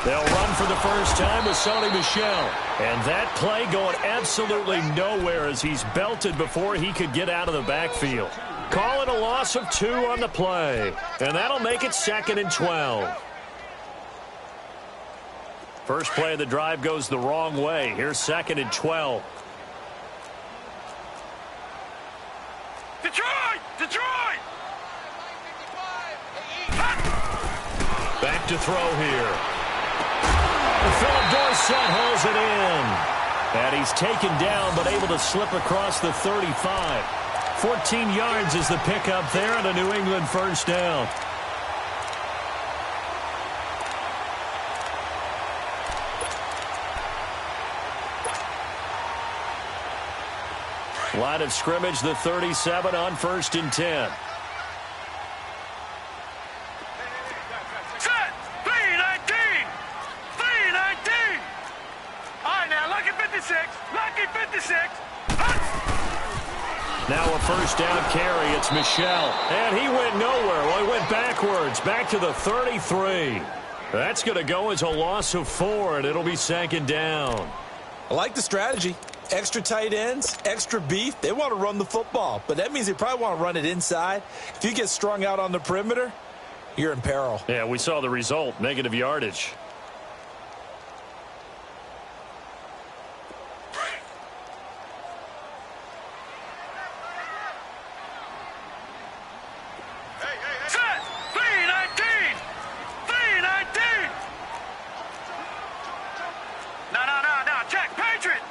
They'll run for the first time with Sony Michel. And that play going absolutely nowhere as he's belted before he could get out of the backfield. Call it a loss of 2 on the play. And that'll make it 2nd and 12. First play of the drive goes the wrong way. Here's 2nd and 12. Detroit! Detroit! Back to throw here. Philip Dorsett holds it in. And he's taken down but able to slip across the 35. 14 yards is the pickup there and a New England first down. Line of scrimmage, the 37 on 1st and 10. Set! 3-19! 3-19! All right, now, lucky 56. Lucky 56. Now a first down carry. It's Michel. And he went nowhere. Well, he went backwards. Back to the 33. That's going to go as a loss of 4, and it'll be 2nd down. I like the strategy. Extra tight ends, extra beef. They want to run the football, but that means they probably want to run it inside. If you get strung out on the perimeter, you're in peril. Yeah, we saw the result, negative yardage. Set! 3-19! 3-19! No, check. Patriot!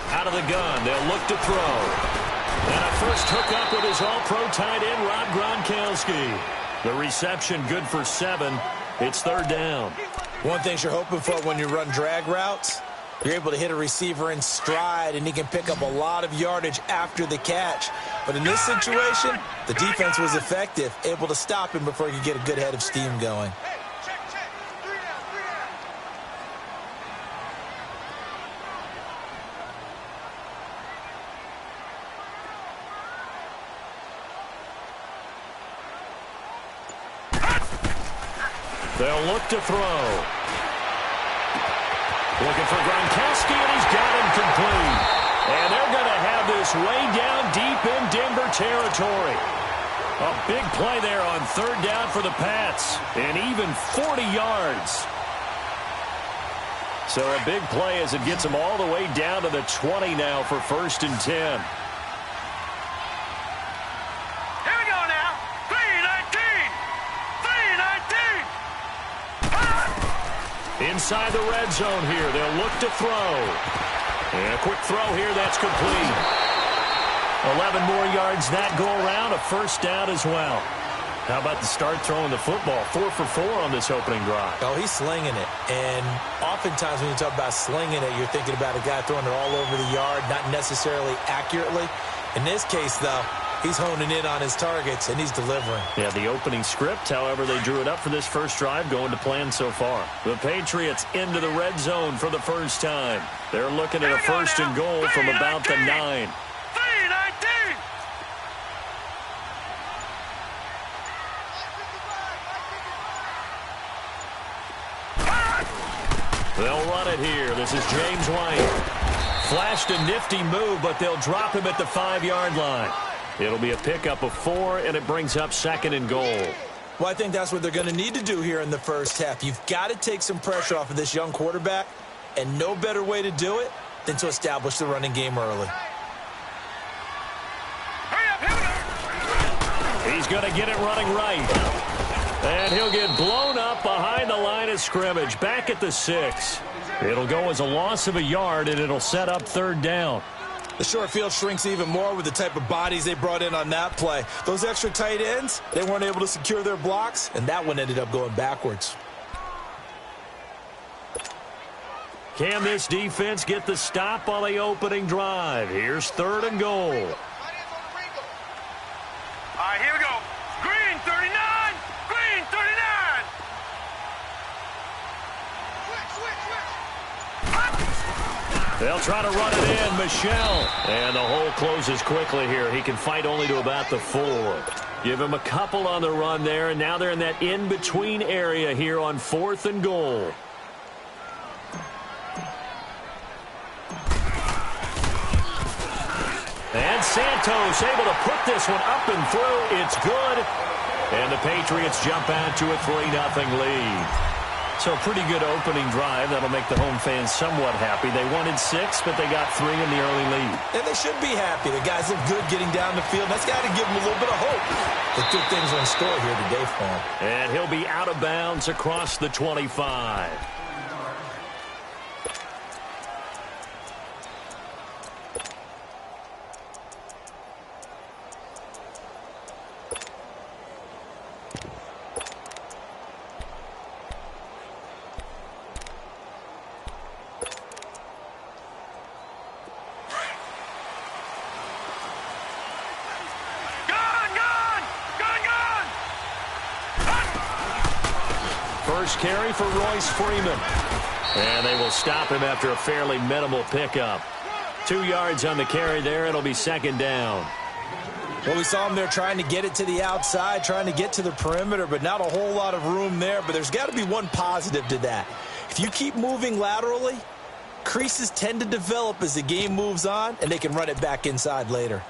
Out of the gun, they'll look to throw. And a first hookup with his all-pro tight end, Rob Gronkowski. The reception good for 7. It's 3rd down. One thing you're hoping for when you run drag routes, you're able to hit a receiver in stride, and he can pick up a lot of yardage after the catch. But in this situation, the defense was effective, able to stop him before he could get a good head of steam going. They'll look to throw. Looking for Gronkowski, and he's got him complete. And they're going to have this way down deep in Denver territory. A big play there on 3rd down for the Pats. And even 40 yards. So a big play as it gets them all the way down to the 20 now for 1st and 10. Inside the red zone here. They'll look to throw. And a quick throw here. That's complete. 11 more yards that go around. A first down as well. How about the start throwing the football? 4 for 4 on this opening drive. Oh, he's slinging it. And oftentimes when you talk about slinging it, you're thinking about a guy throwing it all over the yard, not necessarily accurately. In this case, though, he's honing in on his targets, and he's delivering. Yeah, the opening script, however, they drew it up for this first drive, going to plan so far. The Patriots into the red zone for the first time. They're looking at a 1st and goal from about the 9. 3-19! They'll run it here. This is James White. Flashed a nifty move, but they'll drop him at the 5-yard line. It'll be a pickup of 4, and it brings up 2nd and goal. Well, I think that's what they're going to need to do here in the first half. You've got to take some pressure off of this young quarterback, and no better way to do it than to establish the running game early. He's going to get it running right. And he'll get blown up behind the line of scrimmage, back at the 6. It'll go as a loss of a yard, and it'll set up 3rd down. The short field shrinks even more with the type of bodies they brought in on that play. Those extra tight ends, they weren't able to secure their blocks, and that one ended up going backwards. Can this defense get the stop on the opening drive? Here's 3rd and goal. All right, here we go. Green, 39. Green, 39. They'll try to run it in. Michel. And the hole closes quickly here. He can fight only to about the 4. Give him a couple on the run there, and now they're in that in-between area here on 4th and goal. And Santos able to put this one up and through. It's good. And the Patriots jump out to a 3-0 lead. So a pretty good opening drive. That'll make the home fans somewhat happy. They wanted 6, but they got 3 in the early lead. And they should be happy. The guys look good getting down the field. That's got to give them a little bit of hope that good things are in store here today for him. And he'll be out of bounds across the 25. First carry for Royce Freeman. And they will stop him after a fairly minimal pickup. 2 yards on the carry there. It'll be 2nd down. Well, we saw him there trying to get it to the outside, trying to get to the perimeter, but not a whole lot of room there. But there's got to be one positive to that. If you keep moving laterally, creases tend to develop as the game moves on, and they can run it back inside later.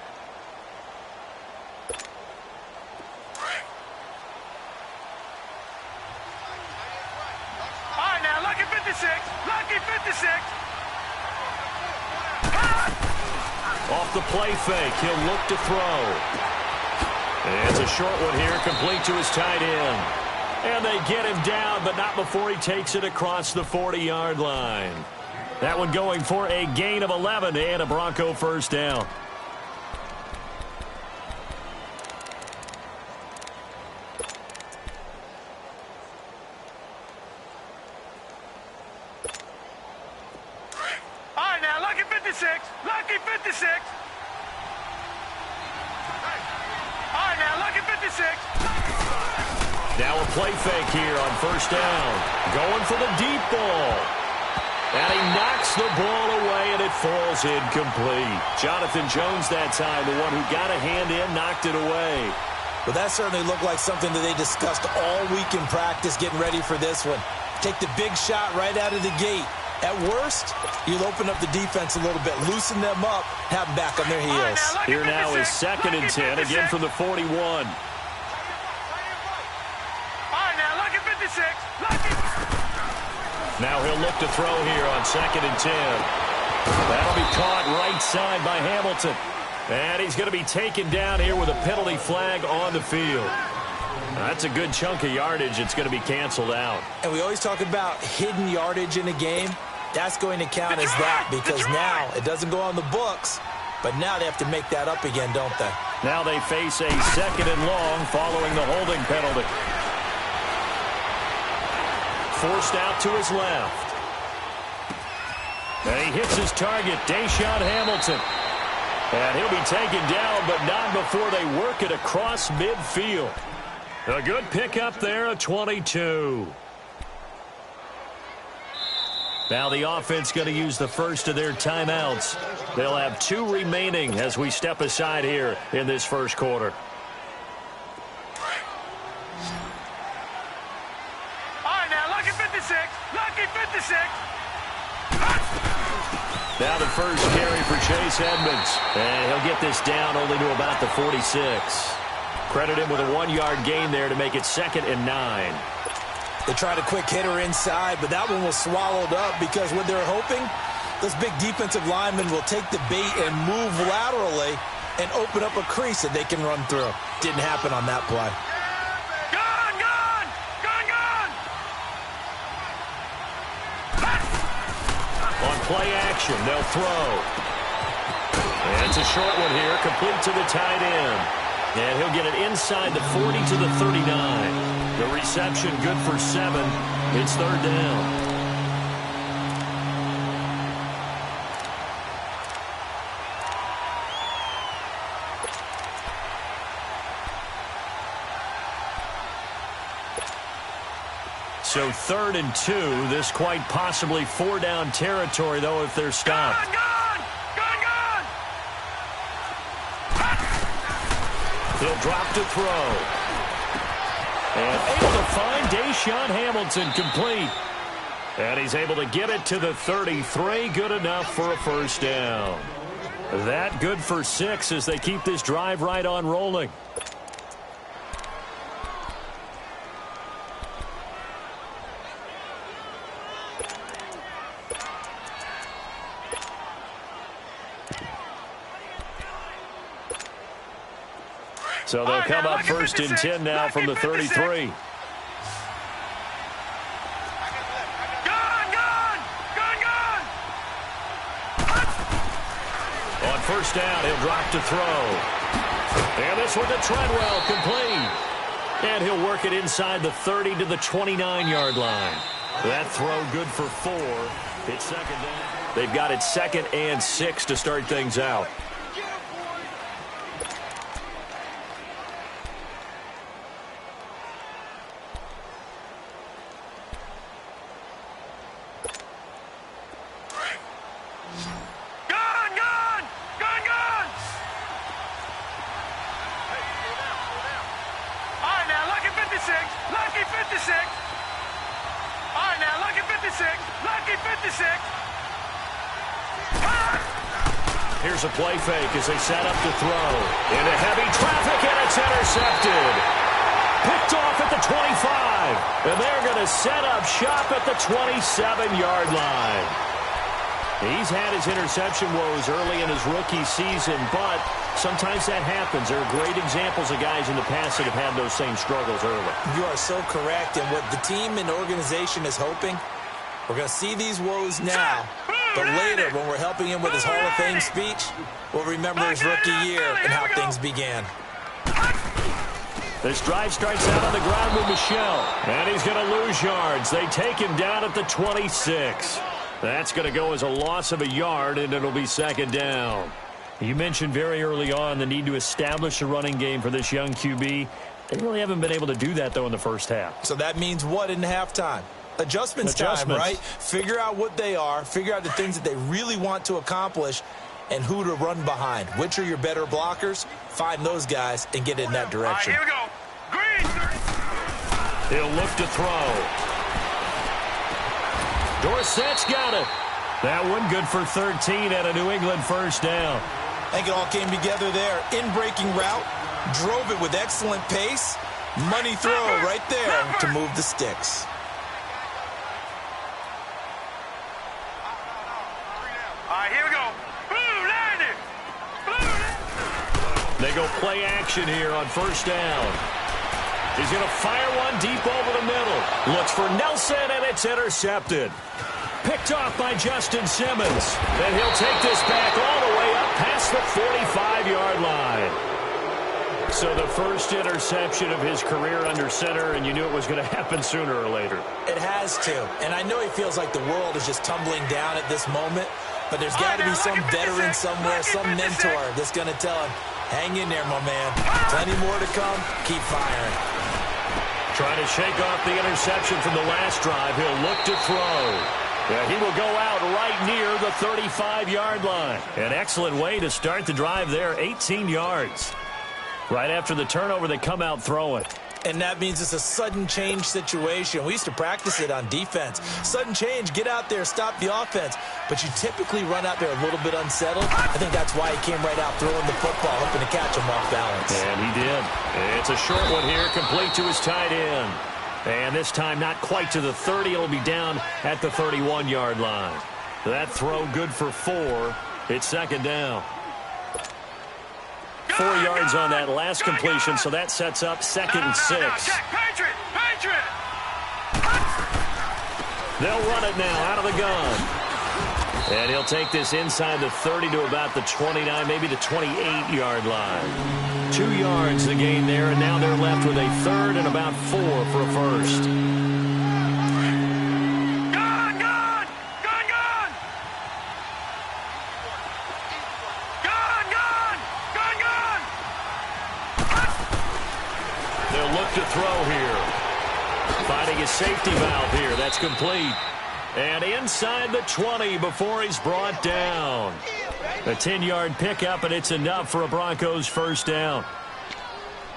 Off the play fake, he'll look to throw. And it's a short one here, complete to his tight end. And they get him down, but not before he takes it across the 40-yard line. That one going for a gain of 11 and a Bronco first down. Lucky 56. All right, now, lucky 56. Now a play fake here on first down. Going for the deep ball. And he knocks the ball away, and it falls incomplete. Jonathan Jones that time, the one who got a hand in, knocked it away. Well, that certainly looked like something that they discussed all week in practice, getting ready for this one. Take the big shot right out of the gate. At worst, you'll open up the defense a little bit, loosen them up, have them back on their heels. Here now is 2nd and 10, again from the 41. All right, now, lucky 56. Lucky. Now he'll look to throw here on 2nd and 10. That'll be caught right side by Hamilton. And he's going to be taken down here with a penalty flag on the field. That's a good chunk of yardage. It's going to be canceled out. And we always talk about hidden yardage in a game. That's going to count as that because now it doesn't go on the books, but now they have to make that up again, don't they? Now they face a 2nd and long following the holding penalty. Forced out to his left. And he hits his target, Deshaun Hamilton. And he'll be taken down, but not before they work it across midfield. A good pickup there, a 22. Now the offense going to use the first of their timeouts. They'll have 2 remaining as we step aside here in this first quarter. All right, now, lucky 56. Lucky 56. Now the first carry for Chase Edmonds. And he'll get this down only to about the 46. Credit him with a 1-yard gain there to make it 2nd and 9. They tried a quick hitter inside, but that one was swallowed up because what they're hoping, those big defensive linemen will take the bait and move laterally and open up a crease that they can run through. Didn't happen on that play. Gone, gone, gone, gone. On play action, they'll throw. And it's a short one here, complete to the tight end. And he'll get it inside the 40 to the 39. The reception good for 7. It's 3rd down. So 3rd and 2. This quite possibly 4-down territory, though, if they're stopped. Gone, gone, gone, gone. He'll drop to throw. And able to find Deshaun Hamilton complete. And he's able to get it to the 33. Good enough for a first down. That good for 6 as they keep this drive right on rolling. So they'll come up first and 10 now from the 33. On first down, he'll drop to throw. And this one to Treadwell, complete. And he'll work it inside the 30 to the 29-yard line. That throw good for 4. It's second down. They've got it 2nd and 6 to start things out. Here's a play fake as they set up to throw. Into heavy traffic, and it's intercepted. Picked off at the 25. And they're going to set up shop at the 27-yard line. He's had his interception woes early in his rookie season, but sometimes that happens. There are great examples of guys in the past that have had those same struggles early. You are so correct. And what the team and organization is hoping, we're going to see these woes now. But later, when we're helping him with his Hall of Fame speech, we'll remember his rookie year and how things began. This drive starts out on the ground with Michel. And he's going to lose yards. They take him down at the 26. That's going to go as a loss of a yard, and it'll be second down. You mentioned very early on the need to establish a running game for this young QB. They really haven't been able to do that, though, in the first half. So that means what in halftime? Adjustments time, right? Figure out what they are, figure out the things that they really want to accomplish, and who to run behind. Which are your better blockers? Find those guys and get in that direction. Here we go. Green. He'll look to throw. Dorsett's got it. That one good for 13 at a New England first down. I think it all came together there. In-breaking route, drove it with excellent pace. Money throw right there to move the sticks. Here we go. They go play action here on first down. He's going to fire one deep over the middle. Looks for Nelson, and it's intercepted. Picked off by Justin Simmons. And he'll take this back all the way up past the 45-yard line. So the first interception of his career under center, and you knew it was going to happen sooner or later. It has to. And I know he feels like the world is just tumbling down at this moment. But there's got to be some veteran somewhere, some mentor that's going to tell him, hang in there, my man. Plenty more to come. Keep firing. Trying to shake off the interception from the last drive. He'll look to throw. Yeah, he will go out right near the 35-yard line. An excellent way to start the drive there, 18 yards. Right after the turnover, they come out throwing. And that means it's a sudden change situation. We used to practice it on defense. Sudden change, get out there, stop the offense. But you typically run out there a little bit unsettled. I think that's why he came right out throwing the football, hoping to catch him off balance. And he did. It's a short one here, complete to his tight end. And this time not quite to the 30. It'll be down at the 31-yard line. That throw good for 4. It's second down. 4 yards on that last completion, so that sets up second and 6. Patriot! They'll run it now out of the gun. And he'll take this inside the 30 to about the 29, maybe the 28-yard line. 2 yards the gain there, and now they're left with a third and about 4 for a first. To throw here. Finding his safety valve here. That's complete. And inside the 20 before he's brought down. A 10-yard pickup, and it's enough for a Broncos first down.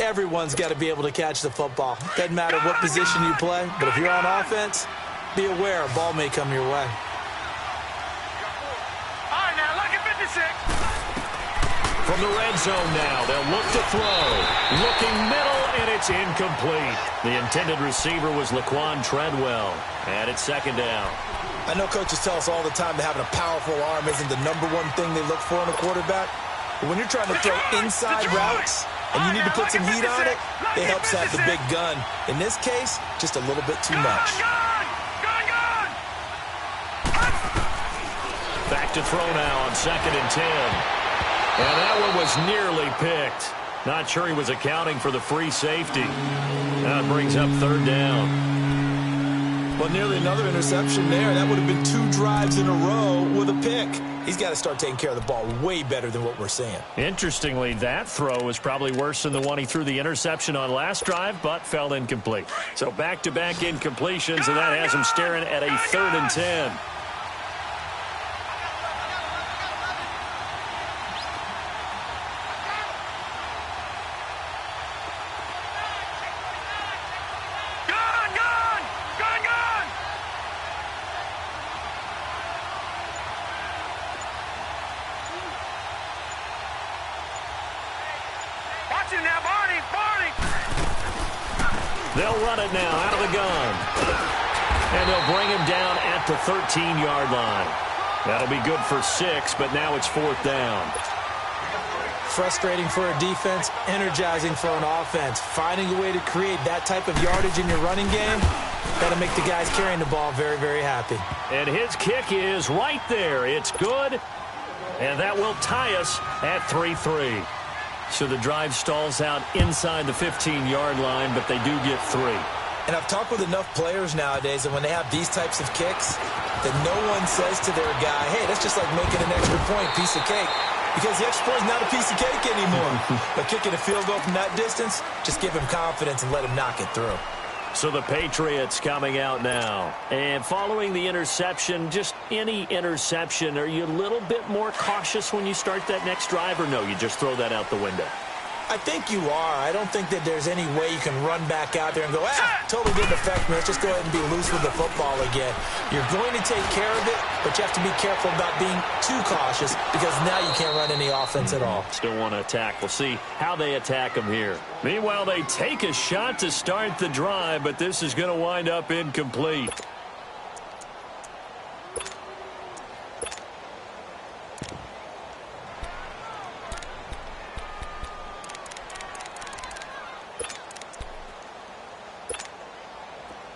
Everyone's got to be able to catch the football. Doesn't matter what position you play, but if you're on offense, be aware a ball may come your way. All right, now, look at 56. From the red zone now, they'll look to throw. Looking middle, and it's incomplete. The intended receiver was Laquan Treadwell, and it's second down. I know coaches tell us all the time that having a powerful arm isn't the number one thing they look for in a quarterback. But when you're trying to throw inside routes and you need to put some heat on it, it helps have the big gun. In this case, just a little bit too much. Back to throw now on 2nd and 10. And that one was nearly picked. Not sure he was accounting for the free safety. That brings up 3rd down. Well, nearly another interception there. That would have been 2 drives in a row with a pick. He's got to start taking care of the ball way better than what we're seeing. Interestingly, that throw was probably worse than the one he threw the interception on last drive, but fell incomplete. So back-to-back incompletions, and that has him staring at a 3rd and 10. They'll run it now out of the gun. And they'll bring him down at the 13-yard line. That'll be good for 6, but now it's 4th down. Frustrating for a defense, energizing for an offense. Finding a way to create that type of yardage in your running game, that'll make the guys carrying the ball very, very happy. And his kick is right there. It's good. And that will tie us at 3-3. So the drive stalls out inside the 15-yard line, but they do get 3. And I've talked with enough players nowadays that when they have these types of kicks, that no one says to their guy, hey, that's just like making an extra point, piece of cake. Because the extra point is not a piece of cake anymore. But kicking a field goal from that distance, just give him confidence and let him knock it through. So the Patriots coming out now. And following the interception, just any interception, are you a little bit more cautious when you start that next drive, or no, you just throw that out the window? I think you are. I don't think that there's any way you can run back out there and go, totally didn't affect me. Let's just go ahead and be loose with the football again. You're going to take care of it, but you have to be careful about being too cautious because now you can't run any offense at all. Still want to attack. We'll see how they attack them here. Meanwhile, they take a shot to start the drive, but this is going to wind up incomplete.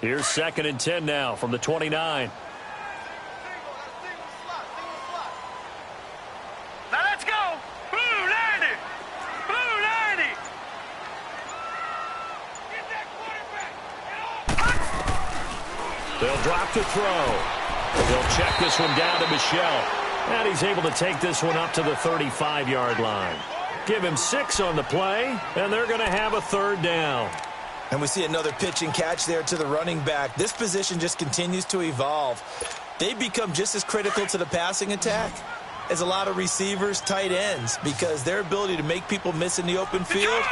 Here's 2nd and 10 now from the 29. Now let's go. Blue 90. Blue 90. Get that quarterback. They'll drop to throw. They'll check this one down to Michelle. And he's able to take this one up to the 35-yard line. Give him 6 on the play, and they're going to have a 3rd down. And we see another pitch and catch there to the running back. This position just continues to evolve. They become just as critical to the passing attack as a lot of receivers, tight ends, because their ability to make people miss in the open field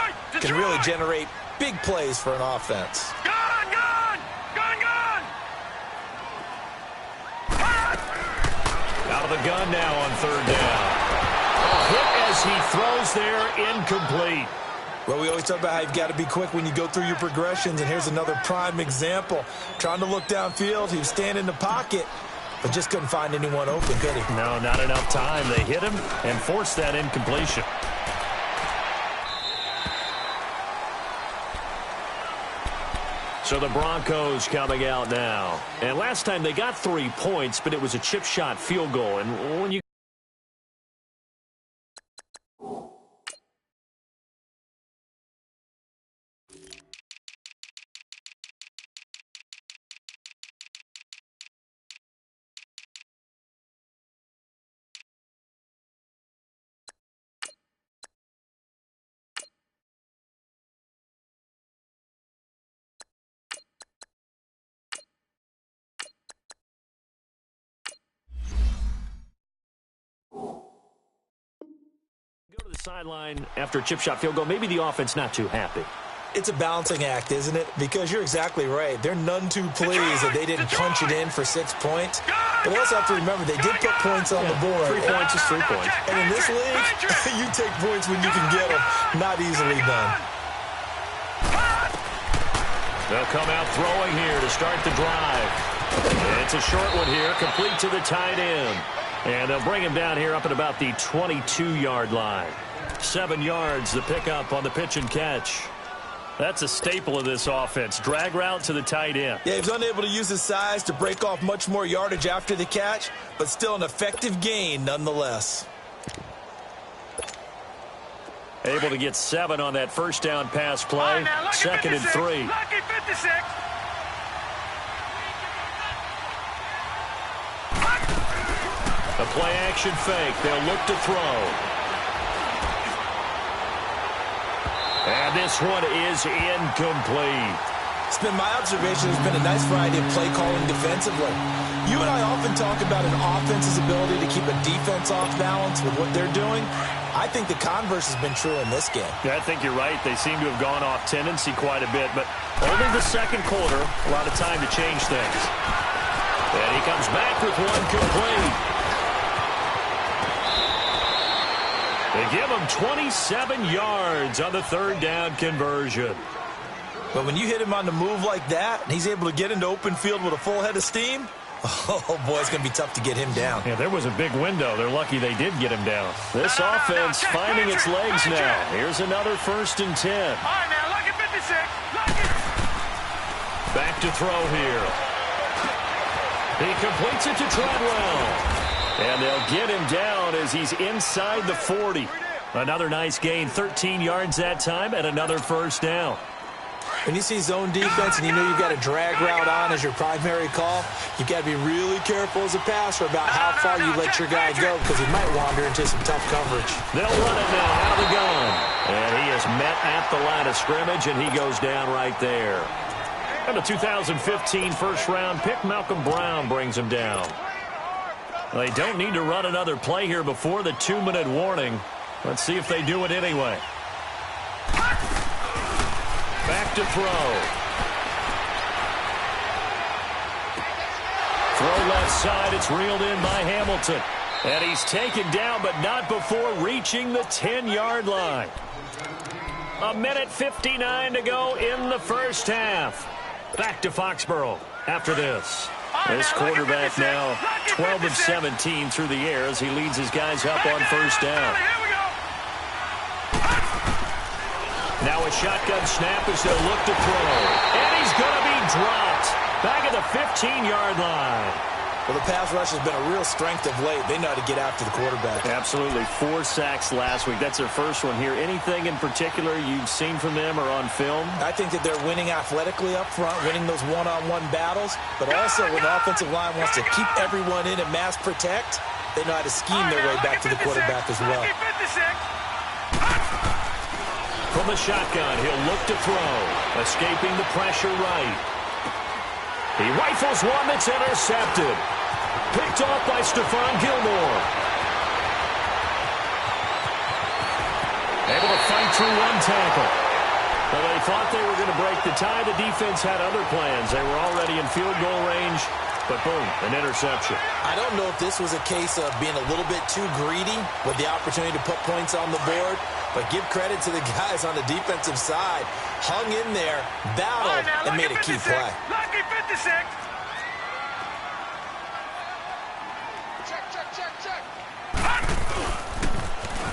can really generate big plays for an offense. Gun, gun, gun, gun. Out of the gun now on 3rd down. A hit as he throws there, incomplete. Well, we always talk about how you've got to be quick when you go through your progressions, and here's another prime example. Trying to look downfield, he was standing in the pocket, but just couldn't find anyone open, could he? No, not enough time. They hit him and forced that incompletion. So the Broncos coming out now. And last time they got 3 points, but it was a chip shot field goal. And when you sideline after a chip shot field goal. Maybe the offense not too happy. It's a balancing act, isn't it? Because you're exactly right. They're none too pleased that they didn't punch it in for 6 points. But they also have to remember they did put points on the board. 3 points is 3 points. And in this league, you take points when you can get them. Not easily done. They'll come out throwing here to start the drive. It's a short one here, complete to the tight end. And they'll bring him down here up at about the 22-yard line. 7 yards, the pickup on the pitch and catch. That's a staple of this offense. Drag route to the tight end. Yeah, he's unable to use his size to break off much more yardage after the catch, but still an effective gain nonetheless. Able to get 7 on that first down pass play. Second and 3. Lucky 56. A play action fake. They'll look to throw. And this one is incomplete. It's been my observation there's been a nice variety of play calling defensively. You and I often talk about an offense's ability to keep a defense off balance with what they're doing. I think the converse has been true in this game. Yeah, I think you're right. They seem to have gone off tendency quite a bit, but only the second quarter, a lot of time to change things. And he comes back with one complete. They give him 27 yards on the third down conversion. But when you hit him on the move like that, and he's able to get into open field with a full head of steam, oh, boy, it's going to be tough to get him down. Yeah, there was a big window. They're lucky they did get him down. This offense finding its legs now. Here's another 1st and 10. All right, now, lucky 56. Lucky. Back to throw here. He completes it to Treadwell. And they'll get him down as he's inside the 40. Another nice gain, 13 yards that time, and another first down. When you see zone defense and you know you've got a drag route on as your primary call, you've got to be really careful as a passer about how far you let your guy go because he might wander into some tough coverage. They'll run it now out of the gun. And he is met at the line of scrimmage, and he goes down right there. And the 2015 first-round pick, Malcolm Brown, brings him down. They don't need to run another play here before the 2-minute warning. Let's see if they do it anyway. Back to throw. Throw left side. It's reeled in by Hamilton. And he's taken down, but not before reaching the 10-yard line. 1:59 to go in the first half. Back to Foxborough after this. This quarterback now 12 of 17 through the air as he leads his guys up on first down. Now a shotgun snap as they'll look to throw. And he's going to be dropped back at the 15-yard line. Well, the pass rush has been a real strength of late. They know how to get after the quarterback. Absolutely. 4 sacks last week. That's their first one here. Anything in particular you've seen from them or on film? I think that they're winning athletically up front, winning those one-on-one battles, but also when the offensive line wants to keep everyone in and mass protect, they know how to scheme their way back to the quarterback as well. From the shotgun, he'll look to throw, escaping the pressure right. He rifles one that's intercepted. Picked off by Stephon Gilmore. Able to fight through one tackle. Well, they thought they were going to break the tie. The defense had other plans. They were already in field goal range, but boom, an interception. I don't know if this was a case of being a little bit too greedy with the opportunity to put points on the board, but give credit to the guys on the defensive side. Hung in there, battled, and made a key play. Lucky 56.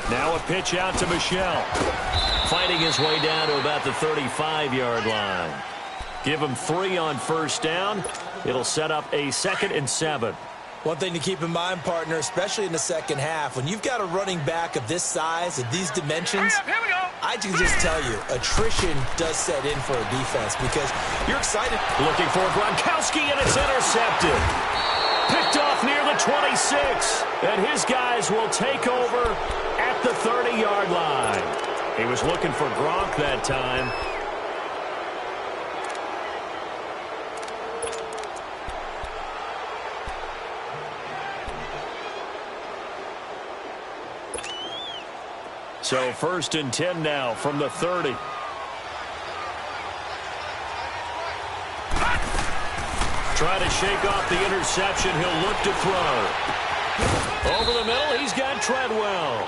Now a pitch out to Michelle. Fighting his way down to about the 35-yard line. Give him 3 on first down. It'll set up a 2nd and 7. One thing to keep in mind, partner, especially in the second half, when you've got a running back of this size, of these dimensions, I can just tell you, attrition does set in for a defense because you're excited. Looking for Gronkowski, and it's intercepted. Picked off near the 26, and his guys will take over at the 30-yard line. He was looking for Gronk that time. So 1st and 10 now from the 30. Trying to shake off the interception. He'll look to throw. Over the middle, he's got Treadwell.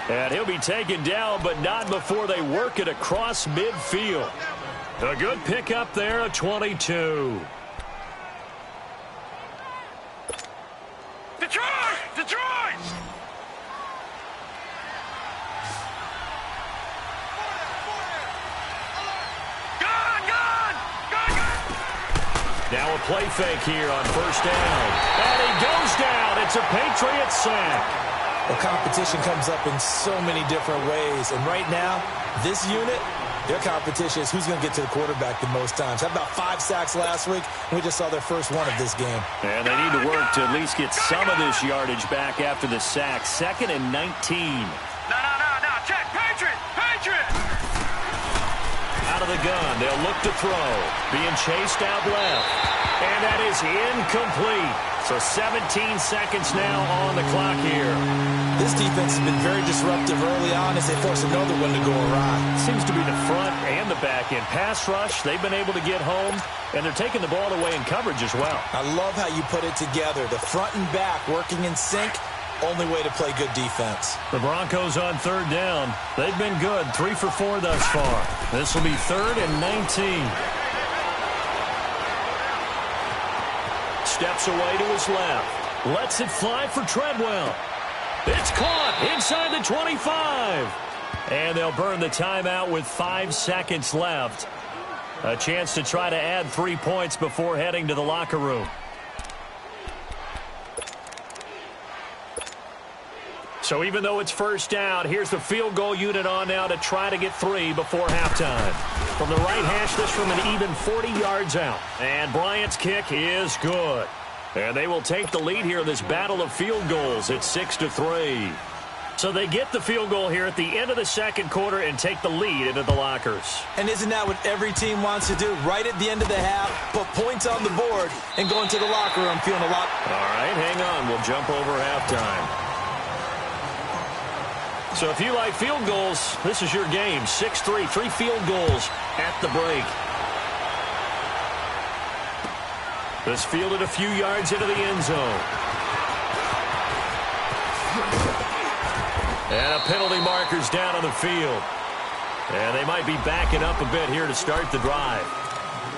And he'll be taken down, but not before they work it across midfield. A good pickup there at 22. Detroit! Detroit! Now a play fake here on 1st down. And he goes down. It's a Patriots sack. Well, competition comes up in so many different ways. And right now, this unit, their competition is who's going to get to the quarterback the most times. Had about 5 sacks last week, and we just saw their first one of this game. And they need to work to at least get some of this yardage back after the sack. 2nd and 19. No. Check. Patriot! Patriot! Out of the gun. They'll look to throw. Being chased out left. And that is incomplete. So 17 seconds now on the clock here. This defense has been very disruptive early on as they force another one to go awry. Seems to be the front and the back end. Pass rush, they've been able to get home, and they're taking the ball away in coverage as well. I love how you put it together. The front and back working in sync, only way to play good defense. The Broncos on 3rd down. They've been good, 3 for 4 thus far. This will be 3rd and 19. Steps away to his left. Lets it fly for Treadwell. It's caught inside the 25. And they'll burn the timeout with 5 seconds left. A chance to try to add 3 points before heading to the locker room. So even though it's 1st down, here's the field goal unit on now to try to get 3 before halftime. From the right hash, this from an even 40 yards out. And Bryant's kick is good. And they will take the lead here in this battle of field goals. It's 6-3. So they get the field goal here at the end of the 2nd quarter and take the lead into the lockers. And isn't that what every team wants to do? Right at the end of the half, put points on the board and go into the locker room feeling a lot. All right, hang on. We'll jump over halftime. So if you like field goals, this is your game. 6-3, 3 field goals at the break. This fielded a few yards into the end zone. And a penalty marker's down on the field. And they might be backing up a bit here to start the drive.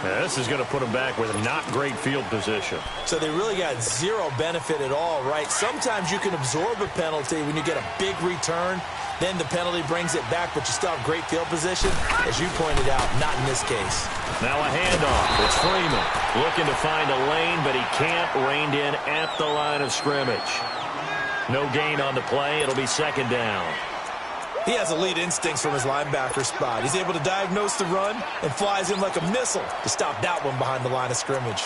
And this is going to put them back with a not great field position. So they really got zero benefit at all, right? Sometimes you can absorb a penalty when you get a big return. Then the penalty brings it back, but you still have great field position. As you pointed out, not in this case. Now a handoff. It's Freeman looking to find a lane, but he can't. Reined in at the line of scrimmage. No gain on the play. It'll be 2nd down. He has elite instincts from his linebacker spot. He's able to diagnose the run and flies in like a missile to stop that one behind the line of scrimmage.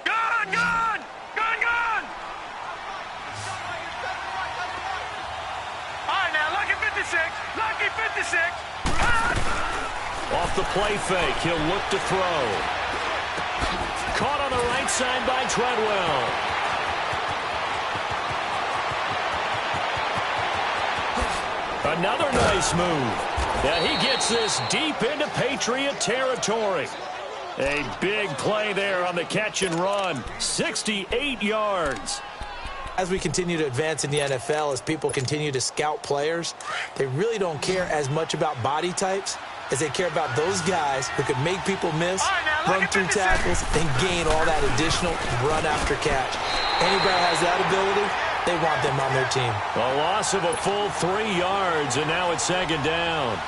Gun! All right, now, lucky 56. Lucky 56. Off the play fake, he'll look to throw. Caught on the right side by Treadwell. Another nice move. And he gets this deep into Patriot territory. A big play there on the catch and run. 68 yards. As we continue to advance in the NFL, as people continue to scout players, they really don't care as much about body types as they care about those guys who can make people miss, run through tackles, and gain all that additional run after catch. Anybody has that ability, they want them on their team. A loss of a full 3 yards, and now it's 2nd down.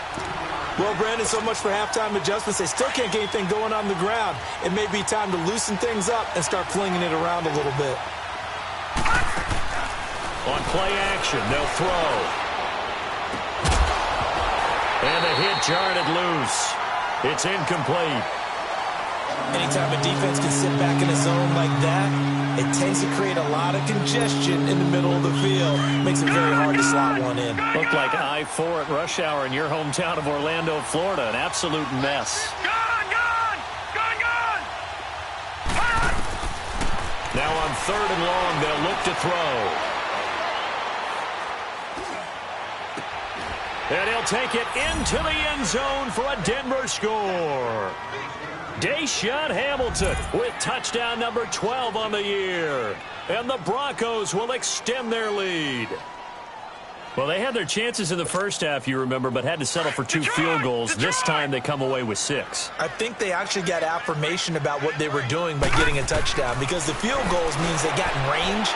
Well, Brandon, so much for halftime adjustments. They still can't get anything going on the ground. It may be time to loosen things up and start flinging it around a little bit. On play action, they'll throw. And the hit jarred it loose. It's incomplete. Anytime a defense can sit back in a zone like that, it tends to create a lot of congestion in the middle of the field. Makes it very hard to slot one in. Looked like I-4 at rush hour in your hometown of Orlando, Florida. An absolute mess. Gun! Now on 3rd and long, they'll look to throw. And he'll take it into the end zone for a Denver score. Deshaun Hamilton with touchdown number 12 on the year. And the Broncos will extend their lead. Well, they had their chances in the first half, you remember, but had to settle for 2 field goals. This time they come away with 6. I think they actually got affirmation about what they were doing by getting a touchdown, because the field goals means they got in range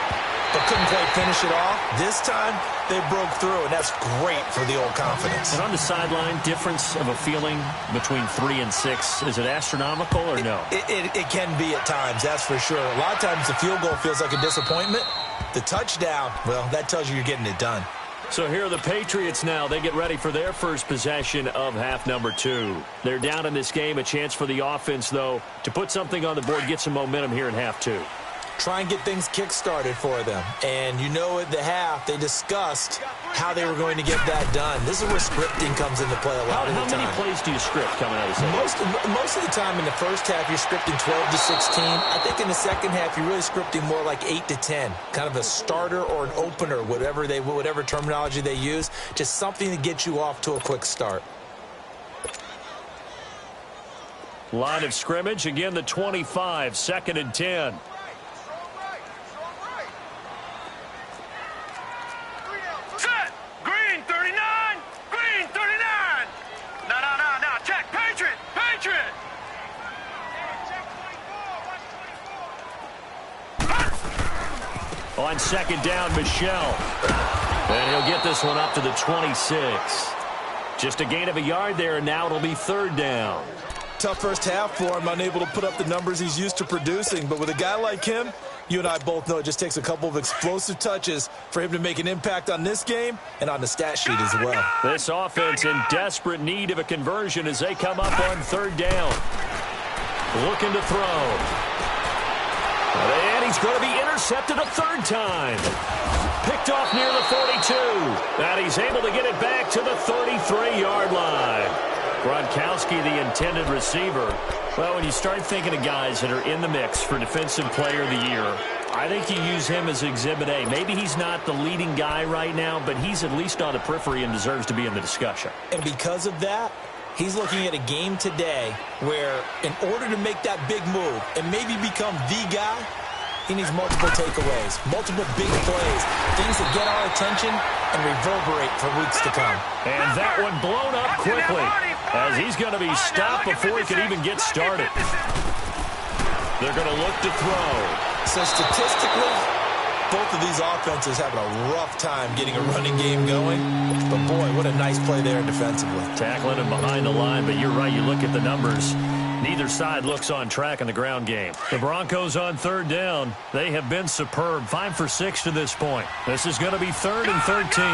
but couldn't quite finish it off. This time they broke through, and that's great for the old confidence. And on the sideline, difference of a feeling between 3 and 6, is it astronomical or no? It can be at times, that's for sure. A lot of times the field goal feels like a disappointment. The touchdown, well, that tells you you're getting it done. So here are the Patriots now. They get ready for their first possession of half number 2. They're down in this game. A chance for the offense, though, to put something on the board, get some momentum here in half 2. Try and get things kick-started for them. And you know at the half, they discussed how they were going to get that done. This is where scripting comes into play a lot of the time. How many plays do you script coming out of this? Most of the time in the first half, you're scripting 12 to 16. I think in the second half, you're really scripting more like 8 to 10. Kind of a starter or an opener, whatever terminology they use. Just something to get you off to a quick start. Line of scrimmage, again the 25, 2nd and 10. On 2nd down, Michelle. And he'll get this one up to the 26. Just a gain of a yard there, and now it'll be 3rd down. Tough first half for him, unable to put up the numbers he's used to producing. But with a guy like him, you and I both know it just takes a couple of explosive touches for him to make an impact on this game and on the stat sheet as well. This offense in desperate need of a conversion as they come up on 3rd down. Looking to throw. And he's going to be intercepted a 3rd time. Picked off near the 42. And he's able to get it back to the 33-yard line. Gronkowski, the intended receiver. Well, when you start thinking of guys that are in the mix for Defensive Player of the Year, I think you use him as Exhibit A. Maybe he's not the leading guy right now, but he's at least on the periphery and deserves to be in the discussion. And because of that, he's looking at a game today where in order to make that big move and maybe become the guy, he needs multiple takeaways, multiple big plays, things that get our attention and reverberate for weeks to come. And that one blown up quickly as he's going to be stopped before he can even get started. They're going to look to throw. So statistically, both of these offenses having a rough time getting a running game going. But, boy, what a nice play there defensively. Tackling him behind the line, but you're right. You look at the numbers. Neither side looks on track in the ground game. The Broncos on 3rd down. They have been superb. 5 for 6 to this point. This is going to be 3rd and 13.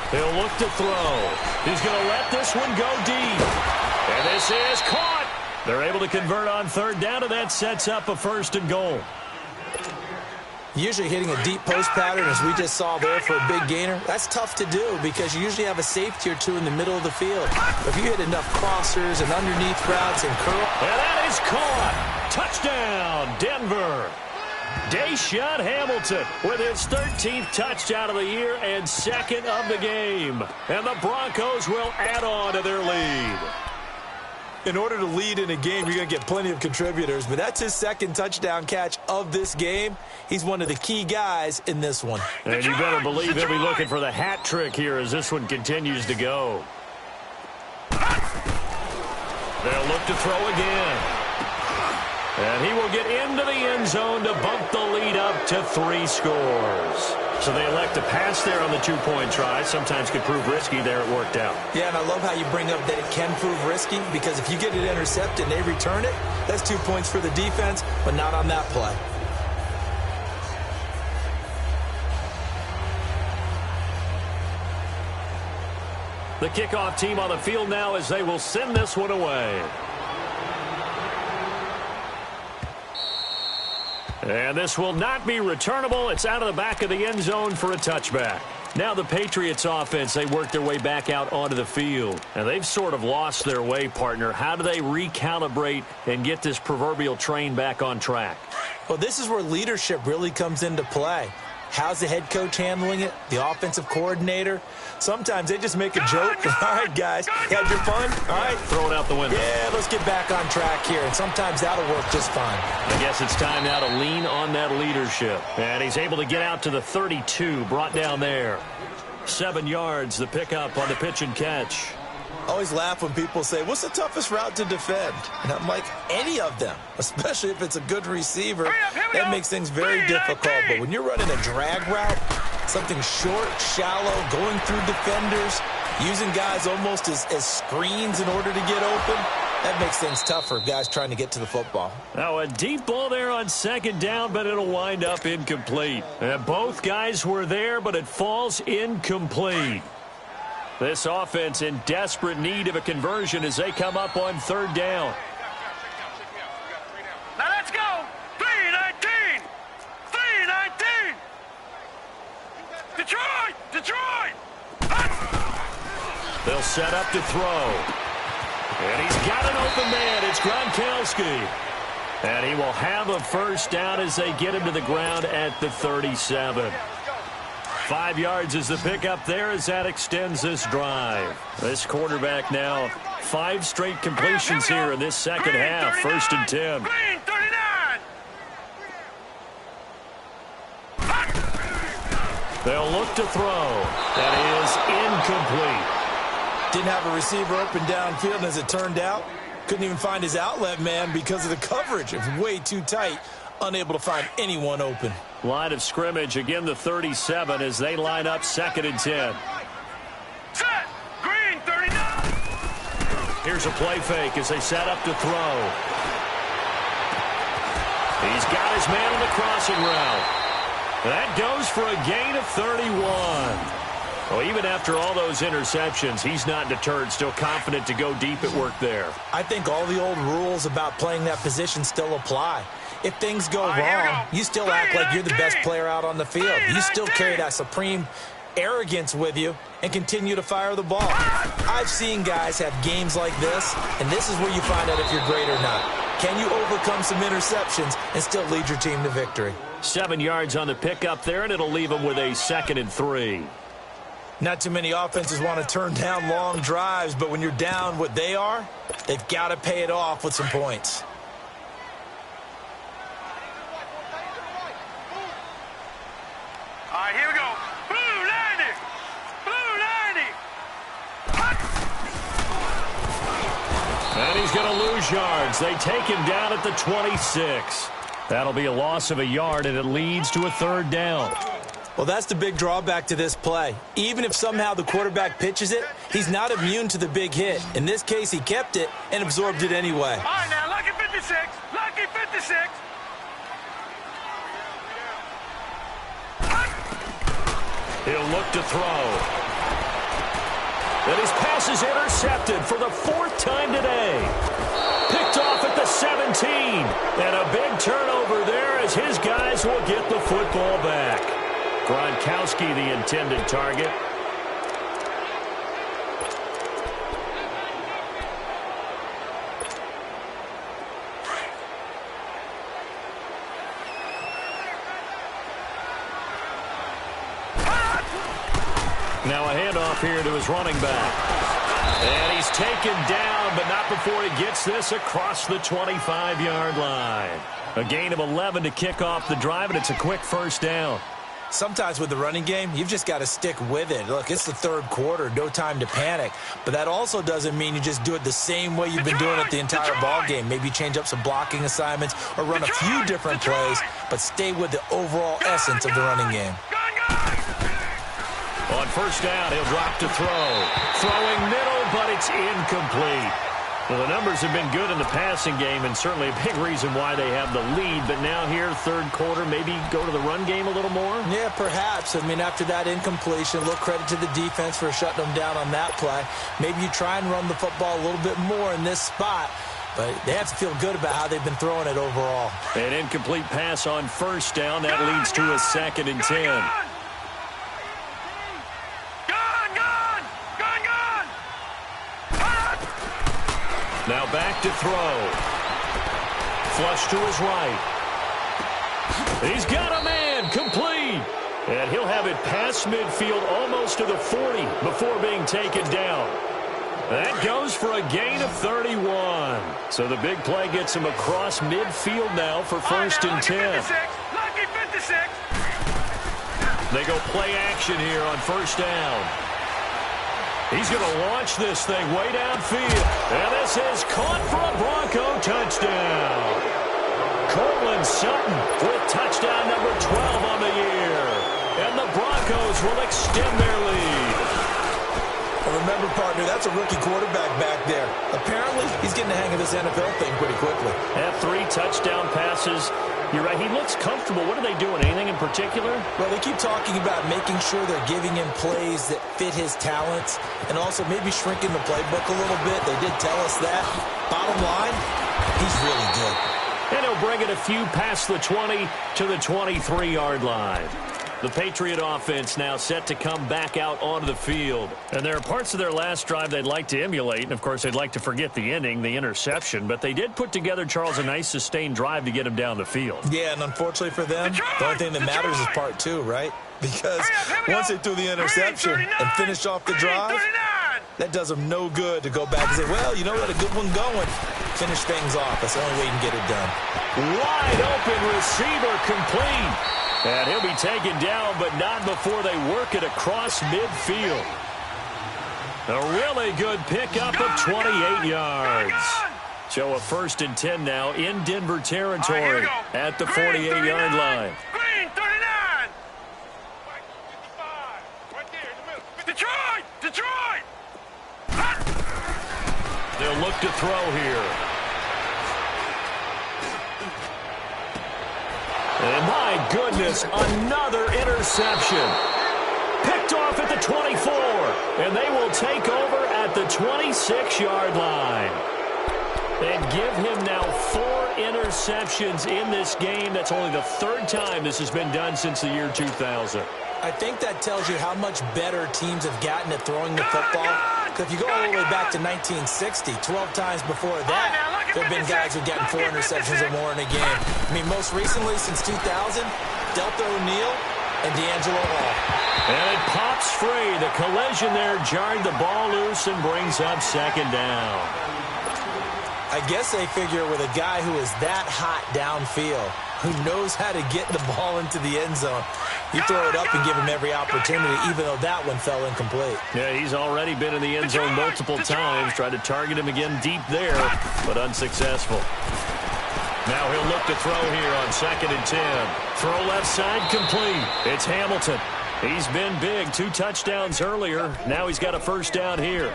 He'll look to throw. He's going to let this one go deep. And this is caught. They're able to convert on 3rd down, and that sets up a 1st and goal. Usually hitting a deep post pattern, as we just saw there for a big gainer, that's tough to do because you usually have a safety or two in the middle of the field. If you hit enough crossers and underneath routes and curl. And that is caught. Touchdown, Denver. Deshaun Hamilton with his 13th touchdown of the year and 2nd of the game. And the Broncos will add on to their lead. In order to lead in a game, you're going to get plenty of contributors, but that's his 2nd touchdown catch of this game. He's one of the key guys in this one. And you better believe he'll be looking for the hat trick here as this one continues to go. They'll look to throw again. And he will get into the end zone to bump the lead up to 3 scores. So they elect to pass there on the 2-point try. Sometimes could prove risky. There it worked out. Yeah, and I love how you bring up that it can prove risky because if you get it intercepted and they return it, that's 2 points for the defense, but not on that play. The kickoff team on the field now as they will send this one away. And this will not be returnable. It's out of the back of the end zone for a touchback. Now the Patriots offense, they work their way back out onto the field. And they've sort of lost their way, partner. How do they recalibrate and get this proverbial train back on track? Well, this is where leadership really comes into play. How's the head coach handling it? The offensive coordinator? Sometimes they just make a joke. All right, guys, you had your fun? All right. Throw it out the window. Yeah, let's get back on track here. And sometimes that'll work just fine. I guess it's time now to lean on that leadership. And he's able to get out to the 32, brought down there. 7 yards, the pickup on the pitch and catch. I always laugh when people say, what's the toughest route to defend? And I'm like, any of them, especially if it's a good receiver. That makes things very difficult. But when you're running a drag route, something short, shallow, going through defenders, using guys almost as screens in order to get open, that makes things tough for guys trying to get to the football. Now a deep ball there on second down, but it'll wind up incomplete. And both guys were there, but it falls incomplete. This offense in desperate need of a conversion as they come up on third down. Now let's go. 3-19. 3-19. Detroit. Detroit. They'll set up to throw. And he's got an open man. It's Gronkowski. And he will have a first down as they get him to the ground at the 37. 5 yards is the pickup there as that extends this drive. This quarterback now 5 straight completions here in this second half. 1st and 10. Green 39. They'll look to throw. That is incomplete. Didn't have a receiver open downfield, and as it turned out, couldn't even find his outlet man because of the coverage. It was way too tight, unable to find anyone open. Line of scrimmage, again the 37 as they line up 2nd and 10. Set. Green 39. Here's a play fake as they set up to throw. He's got his man on the crossing route. That goes for a gain of 31. Well, even after all those interceptions, he's not deterred, still confident to go deep at work there. I think all the old rules about playing that position still apply. If things go wrong, you still act like you're the best player out on the field. You still carry that supreme arrogance with you and continue to fire the ball. I've seen guys have games like this, and this is where you find out if you're great or not. Can you overcome some interceptions and still lead your team to victory? 7 yards on the pickup there, and it'll leave them with a 2nd and 3. Not too many offenses want to turn down long drives, but when you're down what they are, they've got to pay it off with some points. All right, here we go. Blue 90. Blue 90. And he's going to lose yards. They take him down at the 26. That'll be a loss of a yard, and it leads to a 3rd down. Well, that's the big drawback to this play. Even if somehow the quarterback pitches it, he's not immune to the big hit. In this case, he kept it and absorbed it anyway. All right, now, lucky 56. Lucky 56. He'll look to throw. And his pass is intercepted for the 4th time today. Picked off at the 17. And a big turnover there as his guys will get the football back. Gronkowski, the intended target. Now a handoff here to his running back. And he's taken down, but not before he gets this across the 25-yard line. A gain of 11 to kick off the drive, and it's a quick 1st down. Sometimes with the running game, you've just got to stick with it. Look, it's the 3rd quarter, no time to panic. But that also doesn't mean you just do it the same way you've been doing it the entire ball game. Maybe change up some blocking assignments or run a few different plays, but stay with the overall essence of the running game. On 1st down, he'll drop to throw. Throwing middle, but it's incomplete. Well, the numbers have been good in the passing game, and certainly a big reason why they have the lead. But now here, 3rd quarter, maybe go to the run game a little more? Yeah, perhaps. I mean, after that incompletion, a little credit to the defense for shutting them down on that play. Maybe you try and run the football a little bit more in this spot. But they have to feel good about how they've been throwing it overall. An incomplete pass on 1st down. That leads to a 2nd and 10. Now back to throw. Flush to his right. He's got a man. Complete. And he'll have it past midfield almost to the 40 before being taken down. That goes for a gain of 31. So the big play gets him across midfield now for first and 10. Lucky 56. They go play action here on first down. He's going to launch this thing way downfield. And this is caught for a Bronco touchdown. Cortland Sutton with touchdown number 12 on the year. And the Broncos will extend their lead. Well, remember, partner, that's a rookie quarterback back there. Apparently, he's getting the hang of this NFL thing pretty quickly. Had 3 touchdown passes. You're right, he looks comfortable. What are they doing? Anything in particular? Well, they keep talking about making sure they're giving him plays that fit his talents and also maybe shrinking the playbook a little bit. They did tell us that. Bottom line, he's really good. And he'll bring it a few past the 20 to the 23-yard line. The Patriot offense now set to come back out onto the field. And there are parts of their last drive they'd like to emulate. And, of course, they'd like to forget the ending, the interception. But they did put together, Charles, a nice sustained drive to get him down the field. Yeah, and unfortunately for them, the only thing that matters is part 2, right? Because once they threw the interception and finished off the drive, that does them no good to go back and say, well, you know what, a good one going. Finish things off. That's the only way you can get it done. Wide open receiver complete. And he'll be taken down, but not before they work it across midfield. A really good pickup of 28 yards. So a first and 10 now in Denver territory at the 48-yard line. Green 39. Right there in the middle. Detroit! Detroit! They'll look to throw here. And my goodness, another interception. Picked off at the 24. And they will take over at the 26-yard line. And give him now 4 interceptions in this game. That's only the 3rd time this has been done since the year 2000. I think that tells you how much better teams have gotten at throwing the football. Because if you go all the way back to 1960, 12 times before that, there have been guys who've gotten 4 interceptions or more in a game. I mean, most recently, since 2000, Delta O'Neal and D'Angelo Hall. And it pops free. The collision there jarred the ball loose and brings up second down. I guess they figure with a guy who is that hot downfield, who knows how to get the ball into the end zone, you throw it up and give him every opportunity, even though that one fell incomplete. Yeah, he's already been in the end zone multiple times. Tried to target him again deep there, but unsuccessful. Now he'll look to throw here on 2nd and 10. Throw left side complete. It's Hamilton. He's been big. 2 touchdowns earlier. Now he's got a first down here.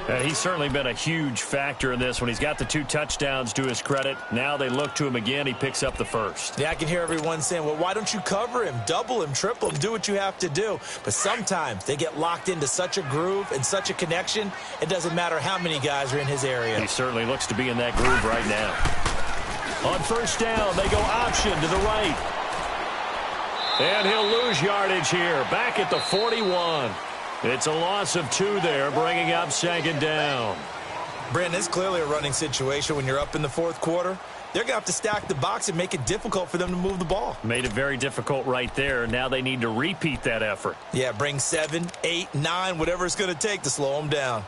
And he's certainly been a huge factor in this when he's got the 2 touchdowns to his credit. Now they look to him again. He picks up the first. Yeah, I can hear everyone saying, well, why don't you cover him, double him, triple him, do what you have to do. But sometimes they get locked into such a groove and such a connection, it doesn't matter how many guys are in his area. He certainly looks to be in that groove right now. On first down, they go option to the right. And he'll lose yardage here, back at the 41. It's a loss of 2 there, bringing up second down. Brandon, it's clearly a running situation when you're up in the 4th quarter. They're going to have to stack the box and make it difficult for them to move the ball. Made it very difficult right there. Now they need to repeat that effort. Yeah, bring 7, 8, 9, whatever it's going to take to slow them down.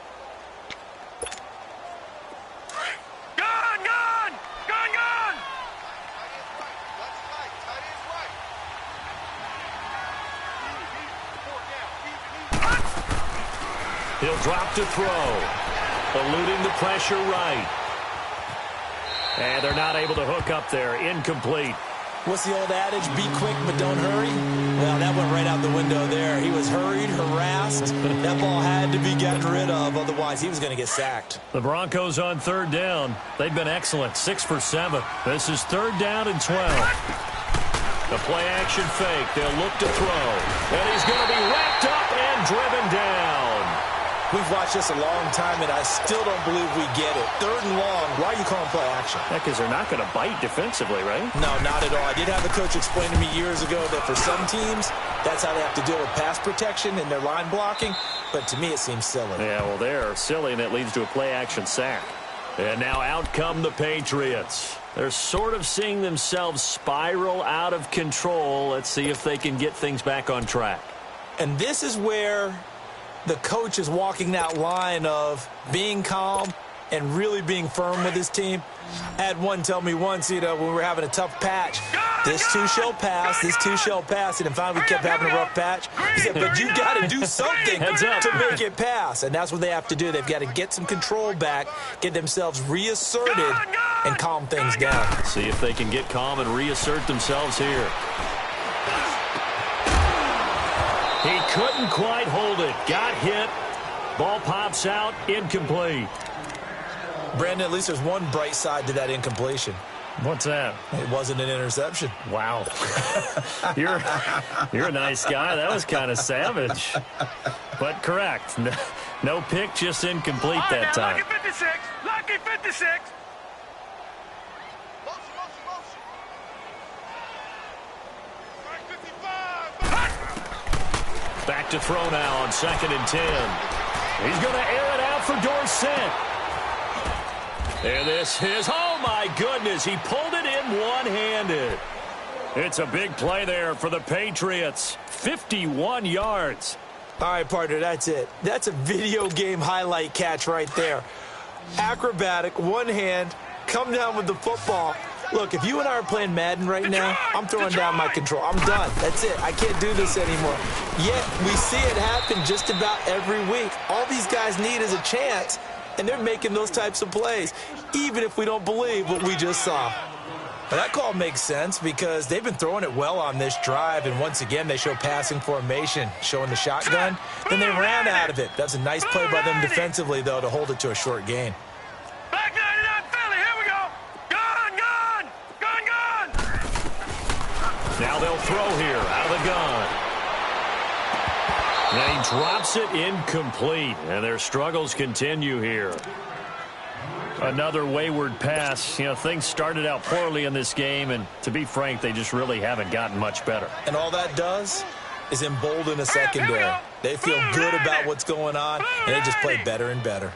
He'll drop to throw. Eluding the pressure right. And they're not able to hook up there. Incomplete. What's the old adage? Be quick, but don't hurry? Well, that went right out the window there. He was hurried, harassed. That ball had to be gotten rid of. Otherwise, he was going to get sacked. The Broncos on 3rd down. They've been excellent. 6 for 7. This is 3rd down and 12. The play action fake. They'll look to throw. And he's going to be wrapped up and driven down. We've watched this a long time, and I still don't believe we get it. 3rd and long. Why are you calling play action? Because they're not going to bite defensively, right? No, not at all. I did have a coach explain to me years ago that for some teams, that's how they have to deal with pass protection and their line blocking. But to me, it seems silly. Yeah, well, they're silly, and it leads to a play action sack. And now out come the Patriots. They're sort of seeing themselves spiral out of control. Let's see if they can get things back on track. And this is where the coach is walking that line of being calm and really being firm with his team. I had one tell me once, when we were having a tough patch, this too shall pass, this too shall pass. And then finally we kept having a rough patch. He said, but you got to do something to make it pass. And that's what they have to do. They've got to get some control back, get themselves reasserted, and calm things down. See if they can get calm and reassert themselves here. He couldn't quite hold it. Got hit. Ball pops out. Incomplete. Brandon, at least there's one bright side to that incompletion. What's that? It wasn't an interception. Wow. You're a nice guy. That was kind of savage. But correct. No pick, just incomplete that time. Lucky 56. Lucky 56. Back to throw now on 2nd and 10. He's going to air it out for Dorsett. And this is, oh my goodness, he pulled it in one-handed. It's a big play there for the Patriots. 51 yards. All right, partner, that's it. That's a video game highlight catch right there. Acrobatic, one hand, come down with the football. Look, if you and I are playing Madden right now, I'm throwing down my control. I'm done. That's it. I can't do this anymore. Yet, we see it happen just about every week. All these guys need is a chance, and they're making those types of plays, even if we don't believe what we just saw. Well, that call makes sense because they've been throwing it well on this drive, and once again, they show passing formation, showing the shotgun. Then they ran out of it. That's a nice play by them defensively, though, to hold it to a short gain. Back 99 Philly. Here we go. Gun, gun. Gun, gun. Now they'll throw here out of the gun. And he drops it incomplete, and their struggles continue here. Another wayward pass. Things started out poorly in this game, and to be frank, they just really haven't gotten much better. And all that does is embolden a secondary. They feel good about what's going on, and they just play better and better.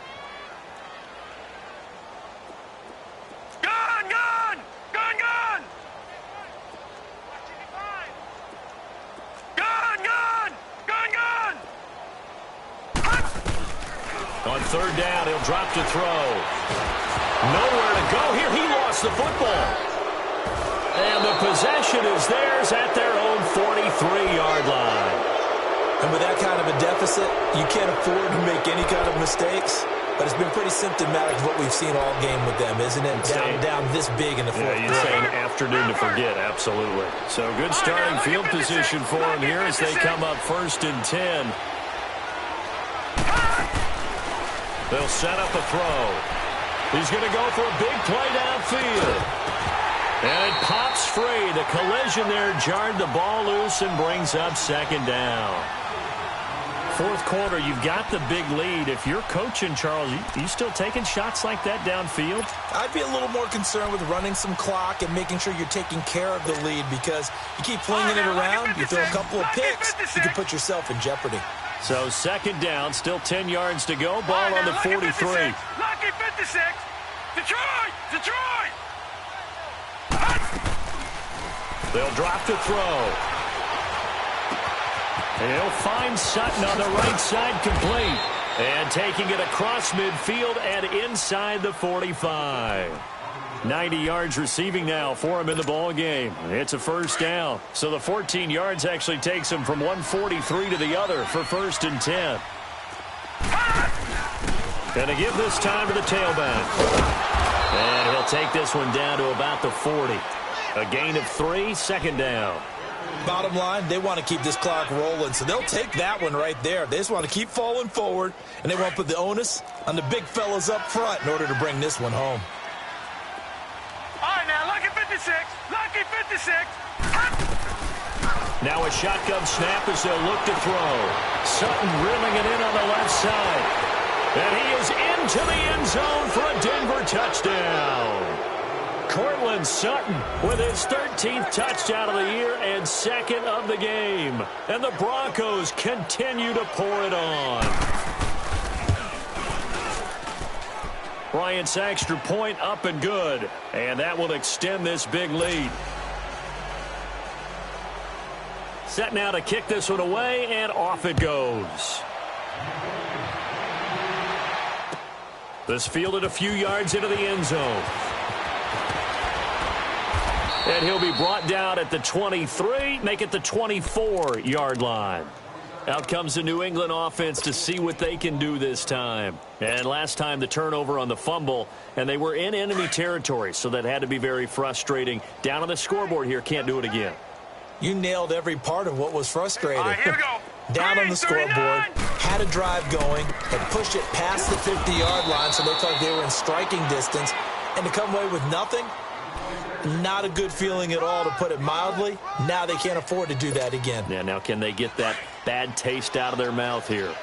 Gun, gun. Gun, gun. Gun, gun. Gun, gun. On 3rd down, he'll drop to throw. Nowhere to go here. He lost the football. And the possession is theirs at their own 43-yard line. And with that kind of a deficit, you can't afford to make any kind of mistakes. But it's been pretty symptomatic of what we've seen all game with them, isn't it? Down this big in the fourth quarter. You're saying afternoon to forget, absolutely. So good starting field position for them here as they come up 1st and 10. They'll set up a throw. He's going to go for a big play downfield. And it pops free. The collision there jarred the ball loose and brings up 2nd down. 4th quarter, you've got the big lead. If you're coaching, Charles, you still taking shots like that downfield? I'd be a little more concerned with running some clock and making sure you're taking care of the lead, because you keep flinging it around, you throw a couple of picks, you can put yourself in jeopardy. So 2nd down, still 10 yards to go. Ball on the 43. Lucky 56. Detroit! Detroit! They'll drop to throw. And he'll find Sutton on the right side, complete. And taking it across midfield and inside the 45. 90 yards receiving now for him in the ball game. It's a 1st down. So the 14 yards actually takes him from 143 to the other for 1st and 10. Going to give this time to the tailback. And he'll take this one down to about the 40. A gain of 3, 2nd down. Bottom line, they want to keep this clock rolling, so they'll take that one right there. They just want to keep falling forward, and they want to put the onus on the big fellas up front in order to bring this one home. All right, now, lucky 56. Lucky 56. Now a shotgun snap as they'll look to throw. Sutton reeling it in on the left side. And he is into the end zone for a Denver touchdown. Cortland Sutton with his 13th touchdown of the year and 2nd of the game. And the Broncos continue to pour it on. Bryant's extra point up and good. And that will extend this big lead. Set now to kick this one away, and off it goes. This fielded a few yards into the end zone. And he'll be brought down at the 23, make it the 24-yard line. Out comes the New England offense to see what they can do this time. And last time the turnover on the fumble, and they were in enemy territory, so that had to be very frustrating. Down on the scoreboard here, can't do it again. You nailed every part of what was frustrating. All right, here we go. Down on the scoreboard, had a drive going, and pushed it past the 50-yard line so they felt like they were in striking distance. And to come away with nothing, not a good feeling at all, to put it mildly. Now they can't afford to do that again. Yeah, now can they get that bad taste out of their mouth here?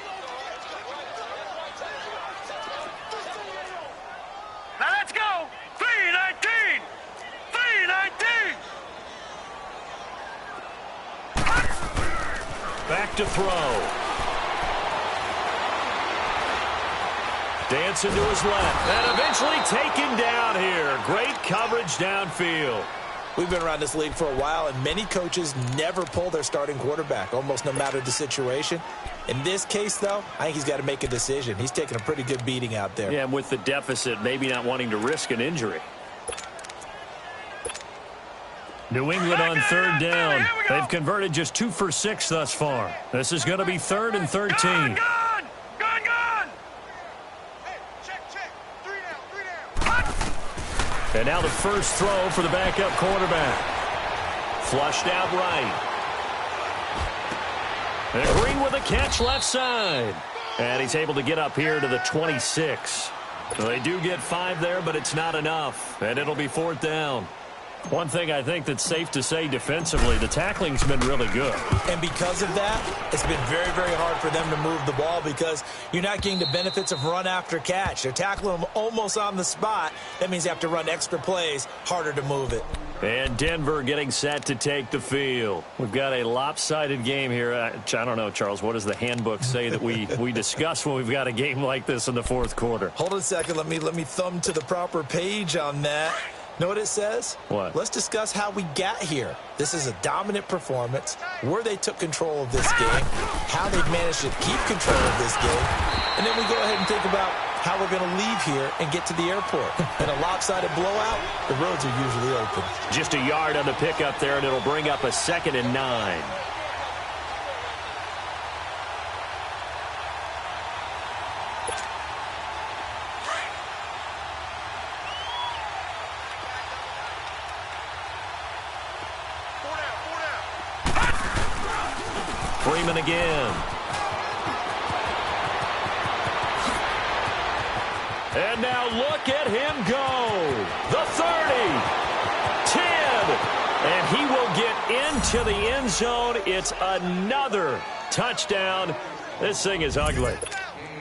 Now let's go. 3-19. 3-19. Back to throw. Dancing to his left. And eventually taken down here. Great coverage downfield. We've been around this league for a while, and many coaches never pull their starting quarterback, almost no matter the situation. In this case, though, I think he's got to make a decision. He's taking a pretty good beating out there. Yeah, and with the deficit, maybe not wanting to risk an injury. New England on third down. They've converted just 2 for 6 thus far. This is going to be 3rd and 13. Gone. Hey, check. 3 down. And now the first throw for the backup quarterback. Flushed out right. And Green with a catch left side. And he's able to get up here to the 26. So they do get 5 there, but it's not enough. And it'll be 4th down. One thing I think that's safe to say defensively, the tackling's been really good. And because of that, it's been very, very hard for them to move the ball because you're not getting the benefits of run after catch. They're tackling them almost on the spot. That means you have to run extra plays, harder to move it. And Denver getting set to take the field. We've got a lopsided game here. I don't know, Charles, what does the handbook say that we discuss when we've got a game like this in the fourth quarter? Hold on a second. Let me thumb to the proper page on that. Know what it says? What? Let's discuss how we got here. This is a dominant performance, where they took control of this game, how they've managed to keep control of this game, and then we go ahead and think about how we're going to leave here and get to the airport. In a lopsided blowout, the roads are usually open. Just a yard on the pickup there, and it'll bring up a 2nd and 9. Freeman again. And now look at him go. The 30, 10, and he will get into the end zone. It's another touchdown. This thing is ugly.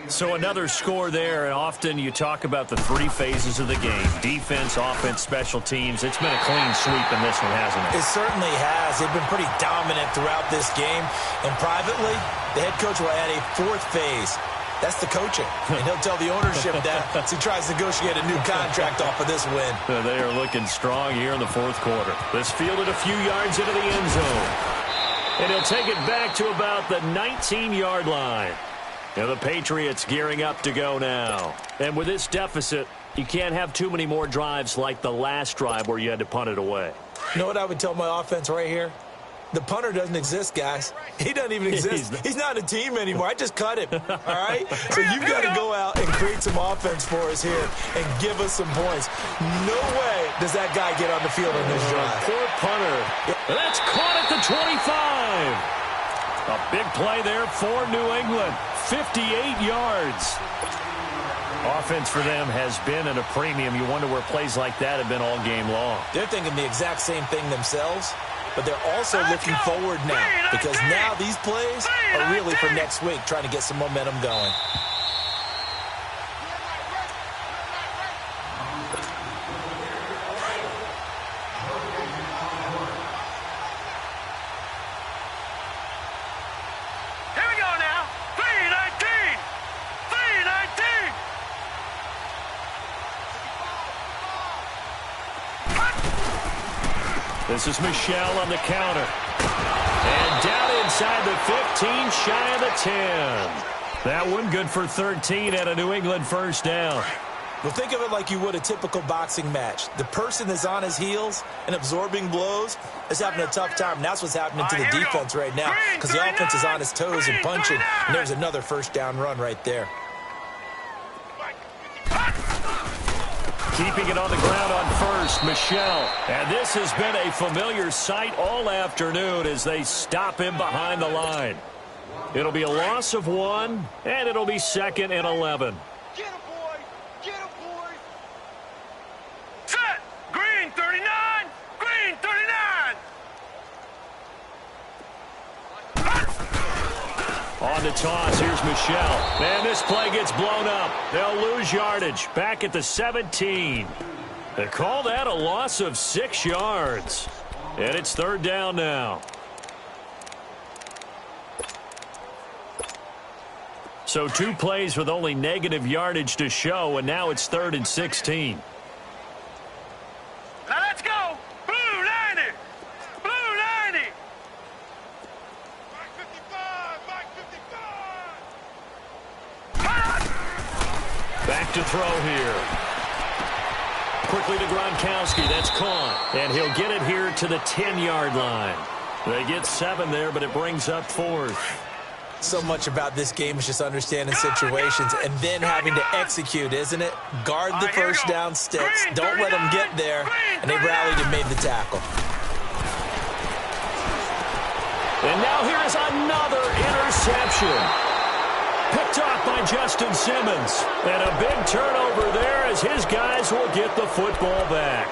So another score there, and often you talk about the 3 phases of the game. Defense, offense, special teams. It's been a clean sweep in this one, hasn't it? It certainly has. They've been pretty dominant throughout this game. And privately, the head coach will add a 4th phase. That's the coaching. And he'll tell the ownership that as he tries to negotiate a new contract off of this win. They are looking strong here in the fourth quarter. This fielded a few yards into the end zone. And he'll take it back to about the 19-yard line. Now the Patriots gearing up to go now. And with this deficit, you can't have too many more drives like the last drive where you had to punt it away. You know what I would tell my offense right here? The punter doesn't exist, guys. He doesn't even exist. He's not a team anymore. I just cut him, all right? So you've got to go out and create some offense for us here and give us some points. No way does that guy get on the field on this drive. Poor punter. And that's caught at the 25. A big play there for New England. 58 yards. Offense for them has been at a premium. You wonder where plays like that have been all game long. They're thinking the exact same thing themselves, but they're also looking forward now because now these plays are really for next week, trying to get some momentum going. This is Michel on the counter. And down inside the 15, shy of the 10. That one good for 13 and a New England first down. Well, think of it like you would a typical boxing match. The person is on his heels and absorbing blows is having a tough time. And that's what's happening to the defense right now because the offense is on his toes and punching. And there's another first down run right there. Keeping it on the ground on first, Michel. And this has been a familiar sight all afternoon as they stop him behind the line. It'll be a loss of 1, and it'll be 2nd and 11. Get him, boy! Get him, boy! Set! Green 39! Green 39! On the toss, here's Michel. And this play gets blown up. They'll lose yardage. Back at the 17. They call that a loss of 6 yards. And it's 3rd down now. So 2 plays with only negative yardage to show, and now it's 3rd and 16. Now let's go! Blue 90! Blue 90! Mike 55! Mike 55! Back to throw here. Quickly to Gronkowski. That's caught. And he'll get it here to the 10-yard line. They get 7 there, but it brings up 4th. So much about this game is just understanding situations and then having to execute, isn't it? Guard the first down sticks. Don't let them get there. And they rallied and made the tackle. And now here is another interception. Picked off by Justin Simmons. And a big turnover there as his guys will get the football back.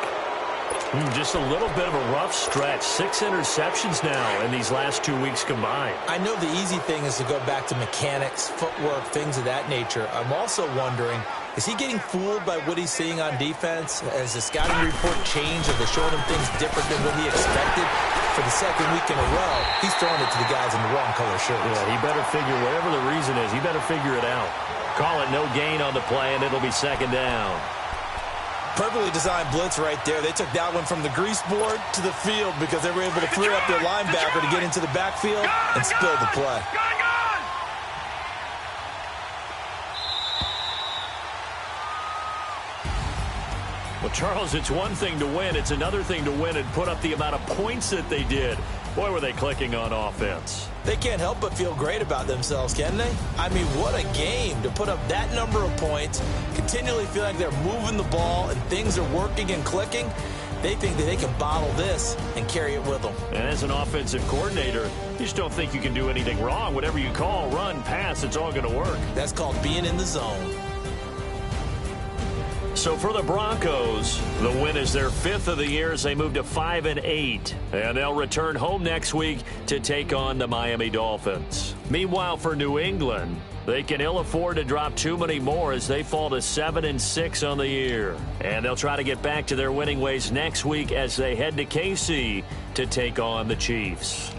Just a little bit of a rough stretch. 6 interceptions now in these last 2 weeks combined. I know the easy thing is to go back to mechanics, footwork, things of that nature. I'm also wondering, is he getting fooled by what he's seeing on defense? Has the scouting report changed? Are they showing him things different than what he expected? For the 2nd week in a row, he's throwing it to the guys in the wrong color shirts. Yeah, he better figure, whatever the reason is, he better figure it out. Call it no gain on the play, and it'll be 2nd down. Perfectly designed blitz right there. They took that one from the grease board to the field because they were able to free up their linebacker to get into the backfield and spill the play. Well, Charles, it's one thing to win. It's another thing to win and put up the amount of points that they did. Boy, were they clicking on offense. They can't help but feel great about themselves, can they? I mean, what a game to put up that number of points, continually feel like they're moving the ball and things are working and clicking. They think that they can bottle this and carry it with them. And as an offensive coordinator, you just don't think you can do anything wrong. Whatever you call, run, pass, it's all going to work. That's called being in the zone. So for the Broncos, the win is their 5th of the year as they move to 5-8. And they'll return home next week to take on the Miami Dolphins. Meanwhile, for New England, they can ill afford to drop too many more as they fall to 7-6 on the year. And they'll try to get back to their winning ways next week as they head to KC to take on the Chiefs.